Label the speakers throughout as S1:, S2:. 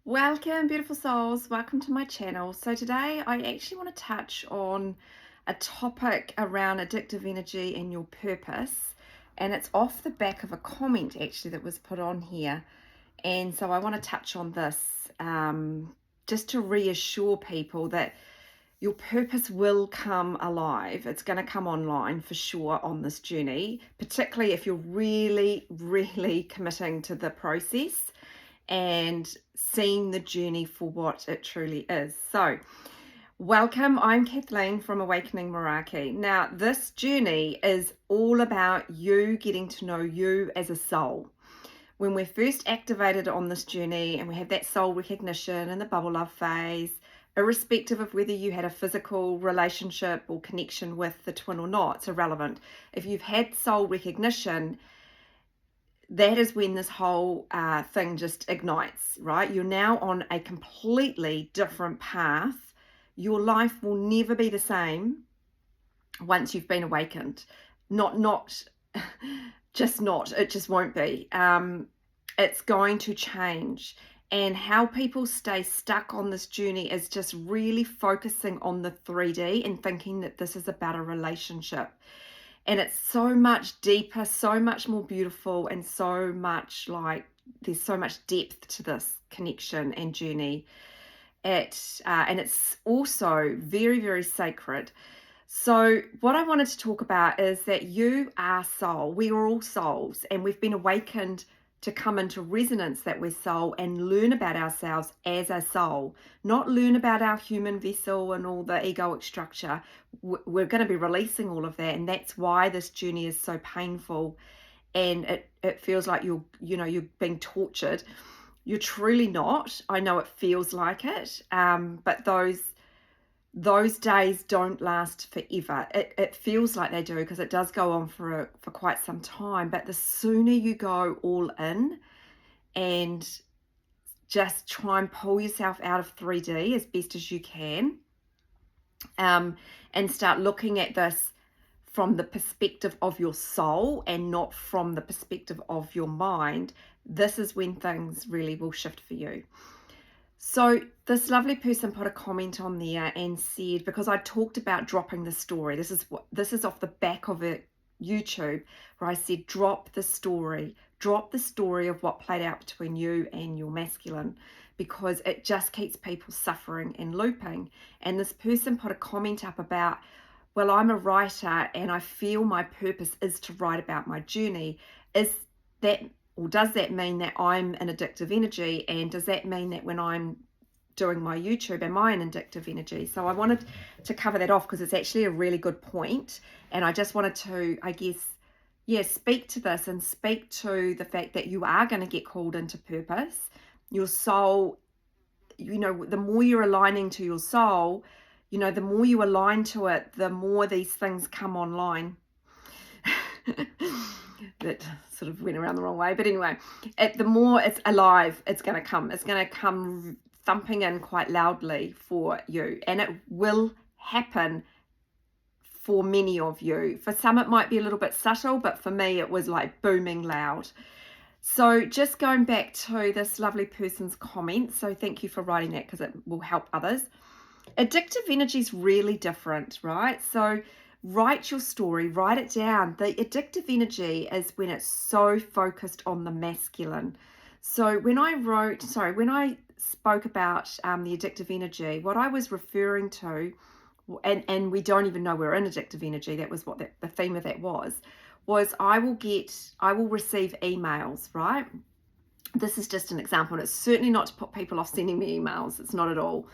S1: Welcome, beautiful souls. Welcome to my channel. So today I actually want to touch on a topic around addictive energy and your purpose. And it's off the back of a comment actually that was put on here. And so I want to touch on this just to reassure people that your purpose will come alive. It's going to come online for sure on this journey, particularly if you're really, really committing to the process and seeing the journey for what it truly is. So, welcome. I'm Kathleen from Awakening Meraki. Now, this journey is all about you getting to know you as a soul. When we're first activated on this journey and we have that soul recognition and the bubble love phase, irrespective of whether you had a physical relationship or connection with the twin or not, it's irrelevant. If you've had soul recognition, that is when this whole thing just ignites, right? You're now on a completely different path. Your life will never be the same once you've been awakened. Just not. It just won't be. It's going to change. And how people stay stuck on this journey is just really focusing on the 3D and thinking that this is about a relationship. And it's so much deeper, so much more beautiful, and so much like there's so much depth to this connection and journey. And it's also very, very sacred. So what I wanted to talk about is that you are soul. We are all souls, and we've been awakened to come into resonance that we're soul and learn about ourselves as a soul, not learn about our human vessel and all the egoic structure. We're going to be releasing all of that, and that's why this journey is so painful, and it feels like you're being tortured. You're truly not. I know it feels like it, but those days don't last forever. It feels like they do because it does go on for quite some time. But the sooner you go all in and just try and pull yourself out of 3D as best as you can, and start looking at this from the perspective of your soul and not from the perspective of your mind, this is when things really will shift for you. So this lovely person put a comment on there and said, because I talked about dropping the story, this is off the back of a YouTube where I said drop the story of what played out between you and your masculine, because it just keeps people suffering and looping. And this person put a comment up about, well, I'm a writer and I feel my purpose is to write about my journey. Is that, or does that mean that I'm an addictive energy? And does that mean that when I'm doing my YouTube, am I an addictive energy? So I wanted to cover that off because it's actually a really good point. And I just wanted to, I guess, speak to this and speak to the fact that you are going to get called into purpose. Your soul, the more you're aligning to your soul, the more you align to it, the more these things come online. That sort of went around the wrong way, but anyway, the more it's alive, it's going to come thumping in quite loudly for you, and it will happen for many of you. For some it might be a little bit subtle, but for me it was like booming loud. So just going back to this lovely person's comment, so thank you for writing that because it will help others. Addictive energy is really different, right? So write your story, write it down. The addictive energy is when it's so focused on the masculine. So when I spoke about the addictive energy, what I was referring to, and we don't even know we're in addictive energy, that was what the theme of that was I will receive emails, right? This is just an example, and it's certainly not to put people off sending me emails. It's not at all.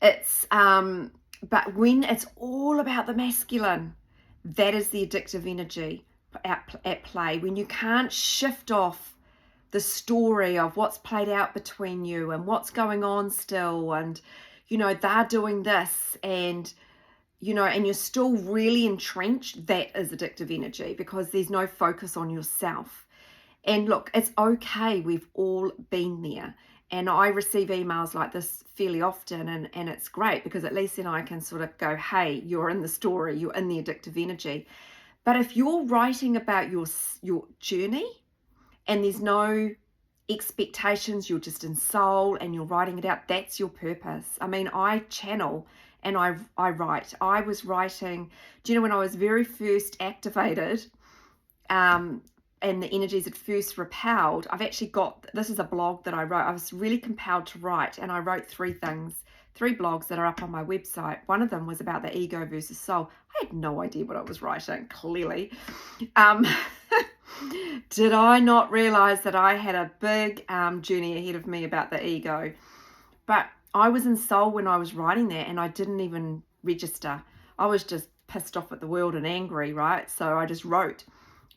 S1: It's but when it's all about the masculine, that is the addictive energy at play. When you can't shift off the story of what's played out between you and what's going on still, and they're doing this, and and you're still really entrenched, that is addictive energy, because there's no focus on yourself. And look, it's okay, we've all been there. And I receive emails like this fairly often, and it's great because at least then I can sort of go, hey, you're in the story, you're in the addictive energy. But if you're writing about your journey and there's no expectations, you're just in soul and you're writing it out. That's your purpose. I mean, I channel and I write. I was writing, do you know, when I was very first activated, and the energies at first repelled, I've actually got, this is a blog that I wrote. I was really compelled to write, and I wrote 3 blogs that are up on my website. One of them was about the ego versus soul. I had no idea what I was writing, clearly. Did I not realize that I had a big journey ahead of me about the ego? But I was in soul when I was writing that, and I didn't even register. I was just pissed off at the world and angry, right? So I just wrote.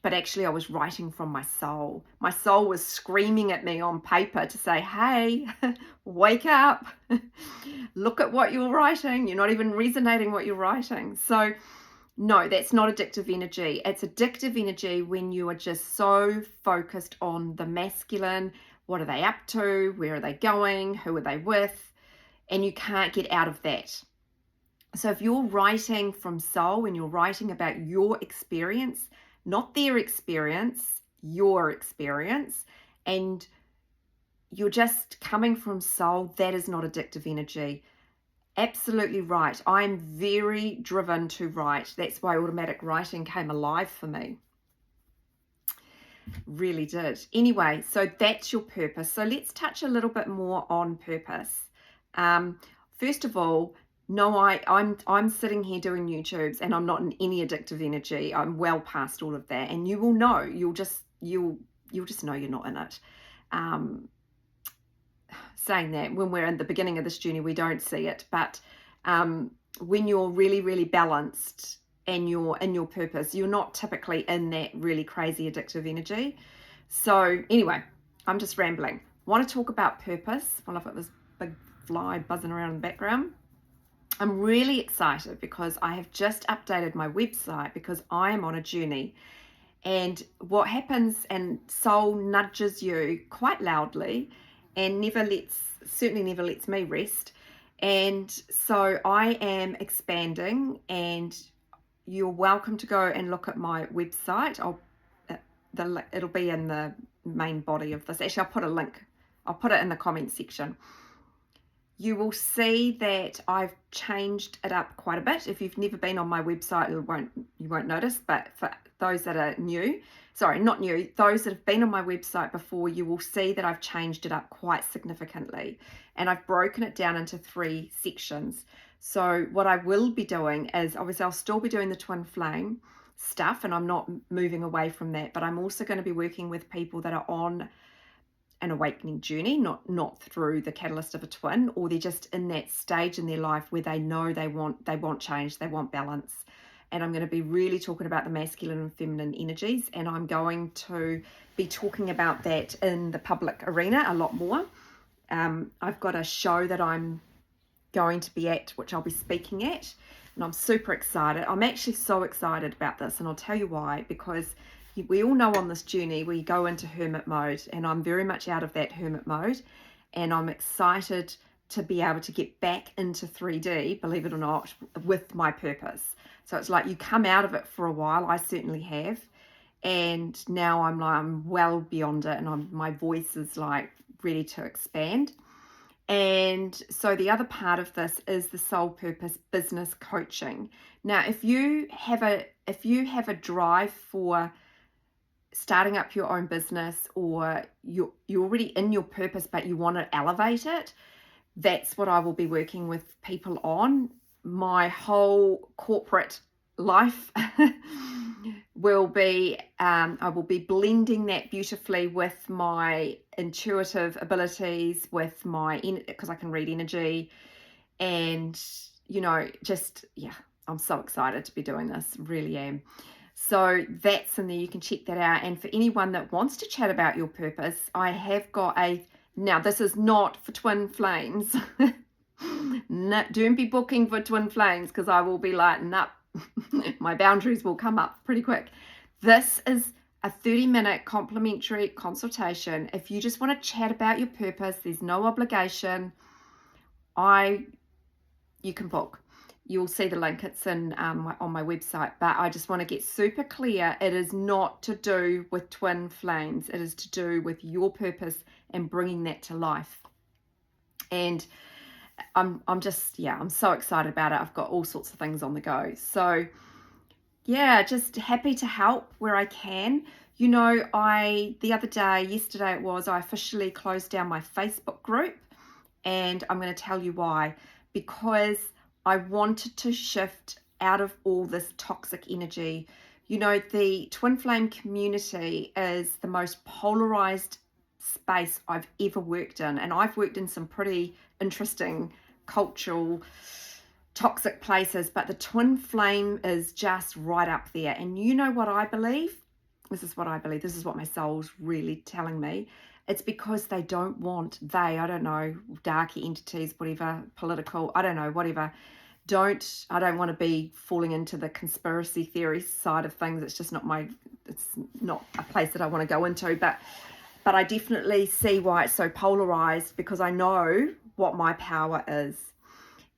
S1: But actually I was writing from my soul. My soul was screaming at me on paper to say, hey, wake up. Look at what you're writing. You're not even resonating what you're writing. So no, that's not addictive energy. It's addictive energy when you are just so focused on the masculine. What are they up to? Where are they going? Who are they with? And you can't get out of that. So if you're writing from soul and you're writing about your experience, not their experience, your experience, and you're just coming from soul, that is not addictive energy. Absolutely right. I'm very driven to write. That's why automatic writing came alive for me. Really did. Anyway, so that's your purpose. So let's touch a little bit more on purpose. First of all, no, I'm sitting here doing YouTubes and I'm not in any addictive energy. I'm well past all of that, and you will know. You'll just know you're not in it. Saying that, when we're in the beginning of this journey, we don't see it, but when you're really, really balanced and you're in your purpose, you're not typically in that really crazy addictive energy. So anyway, I'm just rambling. I want to talk about purpose. Well, I've got this big fly buzzing around in the background. I'm really excited because I have just updated my website because I am on a journey. And what happens, and soul nudges you quite loudly and certainly never lets me rest. And so I am expanding, and you're welcome to go and look at my website. It'll be in the main body of this. Actually, I'll put a link. I'll put it in the comment section. You will see that I've changed it up quite a bit. If you've never been on my website, you won't notice, but for those that are new, sorry, not new, those that have been on my website before, you will see that I've changed it up quite significantly, and I've broken it down into 3 sections. So what I will be doing is, obviously I'll still be doing the twin flame stuff, and I'm not moving away from that, but I'm also going to be working with people that are on an awakening journey, not through the catalyst of a twin, or they're just in that stage in their life where they know they want change, they want balance. And I'm going to be really talking about the masculine and feminine energies, and I'm going to be talking about that in the public arena a lot more. I've got a show that I'm going to be at, which I'll be speaking at, and I'm super excited. I'm actually so excited about this, and I'll tell you why. Because we all know on this journey we go into hermit mode, and I'm very much out of that hermit mode, and I'm excited to be able to get back into 3D, believe it or not, with my purpose. So it's like you come out of it for a while. I certainly have, and now I'm well beyond it, and my voice is like ready to expand. And so the other part of this is the soul purpose business coaching. Now, if you have a drive for starting up your own business, or you're already in your purpose but you want to elevate it, that's what I will be working with people on. My whole corporate life will be, I will be blending that beautifully with my intuitive abilities, with because I can read energy, and I'm so excited to be doing this, really am. So that's in there, you can check that out. And for anyone that wants to chat about your purpose, I have got now this is not for twin flames. No, don't be booking for twin flames, because I will be lighting up. My boundaries will come up pretty quick. This is a 30-minute complimentary consultation. If you just want to chat about your purpose, there's no obligation. You can book. You'll see the link, it's in on my website, but I just want to get super clear. It is not to do with twin flames. It is to do with your purpose and bringing that to life. And I'm so excited about it. I've got all sorts of things on the go. So yeah, just happy to help where I can. You know, yesterday it was, I officially closed down my Facebook group, and I'm going to tell you why. Because I wanted to shift out of all this toxic energy. You know, the twin flame community is the most polarized space I've ever worked in, and I've worked in some pretty interesting cultural toxic places, but the twin flame is just right up there. And you know what I believe? This is what I believe. This is what my soul's really telling me. It's because they don't want, I don't know, dark entities, whatever, political, I don't know, whatever. I don't want to be falling into the conspiracy theory side of things. It's just it's not a place that I want to go into. But I definitely see why it's so polarized, because I know what my power is.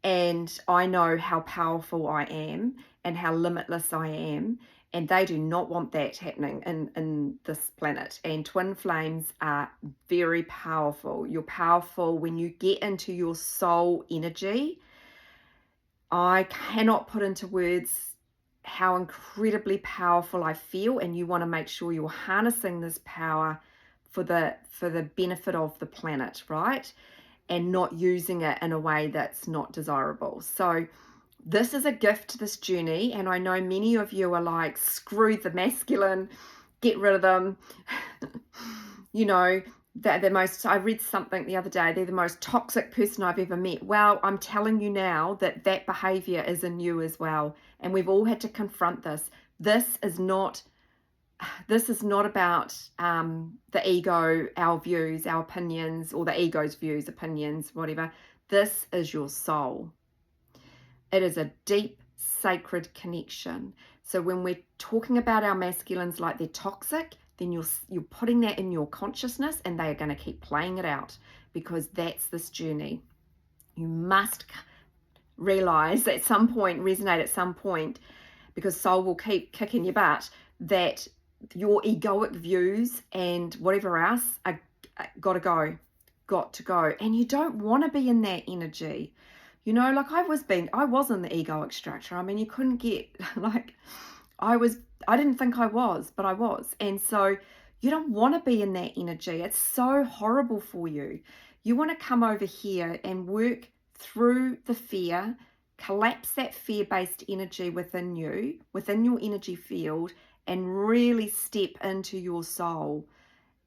S1: And I know how powerful I am and how limitless I am. And they do not want that happening in this planet. And twin flames are very powerful. You're powerful when you get into your soul energy. I cannot put into words how incredibly powerful I feel. And you want to make sure you're harnessing this power for the benefit of the planet, right? And not using it in a way that's not desirable. So this is a gift to this journey. And I know many of you are like, screw the masculine, get rid of them. You know, I read something the other day, they're the most toxic person I've ever met. Well, I'm telling you now that behavior is in you as well. And we've all had to confront this. This is not about the ego, our views, our opinions, or the ego's views, opinions, whatever. This is your soul. It is a deep, sacred connection. So when we're talking about our masculines like they're toxic, then you're putting that in your consciousness, and they are going to keep playing it out, because that's this journey. You must realize at some point, resonate at some point, because soul will keep kicking your butt, that your egoic views and whatever else are got to go. And you don't want to be in that energy. You know, like I was in the egoic structure. I mean, you couldn't get, like, I didn't think I was, but I was. And so you don't want to be in that energy. It's so horrible for you. You want to come over here and work through the fear, collapse that fear-based energy within you, within your energy field, and really step into your soul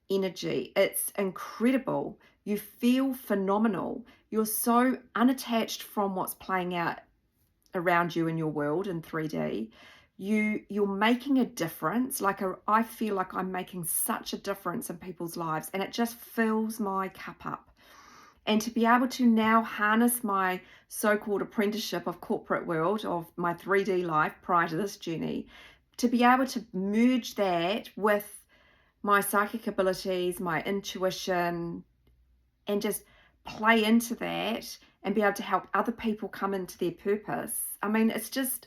S1: energy. It's incredible. You feel phenomenal. You're so unattached from what's playing out around you in your world in 3D. You're making a difference. I feel like I'm making such a difference in people's lives, and it just fills my cup up. And to be able to now harness my so-called apprenticeship of corporate world, of my 3D life prior to this journey, to be able to merge that with my psychic abilities, my intuition, and just play into that and be able to help other people come into their purpose. I mean, it just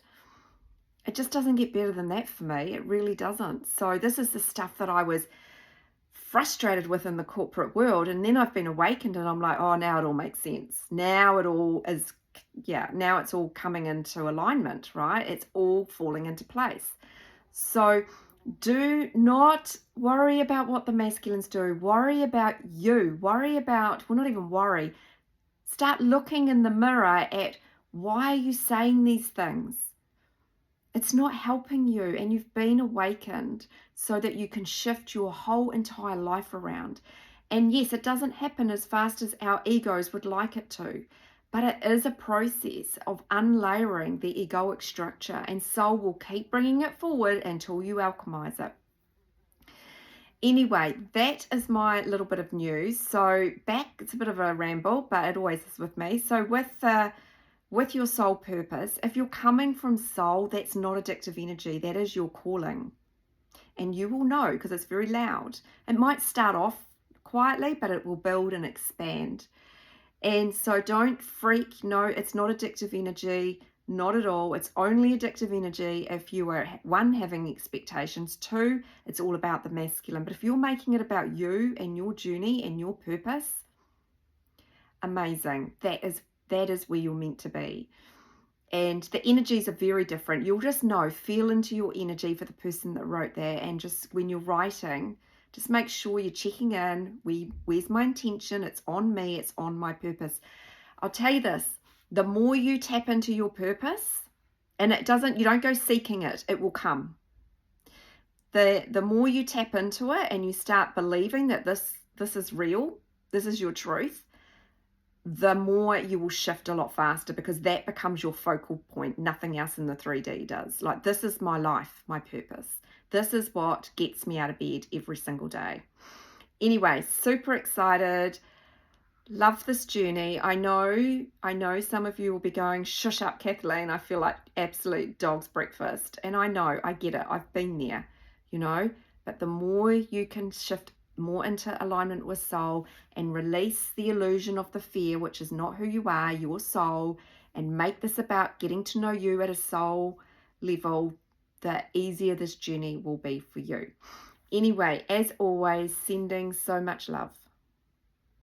S1: doesn't get better than that for me. It really doesn't. So this is the stuff that I was frustrated with in the corporate world, and then I've been awakened, and I'm like, oh, now it all makes sense. Now it's all coming into alignment, right? It's all falling into place. So do not worry about what the masculines do. Worry about you. Well, not even worry. Start looking in the mirror at, why are you saying these things? It's not helping you, and you've been awakened so that you can shift your whole entire life around. And yes, it doesn't happen as fast as our egos would like it to, but it is a process of unlayering the egoic structure, and soul will keep bringing it forward until you alchemize it. Anyway, that is my little bit of news. So it's a bit of a ramble, but it always is with me. So with your soul purpose, if you're coming from soul, that's not addictive energy. That is your calling. And you will know, because it's very loud. It might start off quietly, but it will build and expand. And so don't freak. No, it's not addictive energy. Not at all. It's only addictive energy if you are, one, having expectations, two, it's all about the masculine. But if you're making it about you and your journey and your purpose, amazing. That is where you're meant to be. And the energies are very different. You'll just know, feel into your energy for the person that wrote that. And just when you're writing, just make sure you're checking in. Where's my intention? It's on me. It's on my purpose. I'll tell you this, the more you tap into your purpose, and you don't go seeking it, it will come. The more you tap into it and you start believing that this is real, this is your truth, the more you will shift a lot faster, because that becomes your focal point. Nothing else in the 3D does. Like, this is my life, my purpose. This is what gets me out of bed every single day. Anyway, super excited. Love this journey. I know some of you will be going, shush up, Kathleen. I feel like absolute dog's breakfast. And I know, I get it. I've been there, but the more you can shift more into alignment with soul and release the illusion of the fear, which is not who you are, your soul, and make this about getting to know you at a soul level, the easier this journey will be for you. Anyway, as always, sending so much love.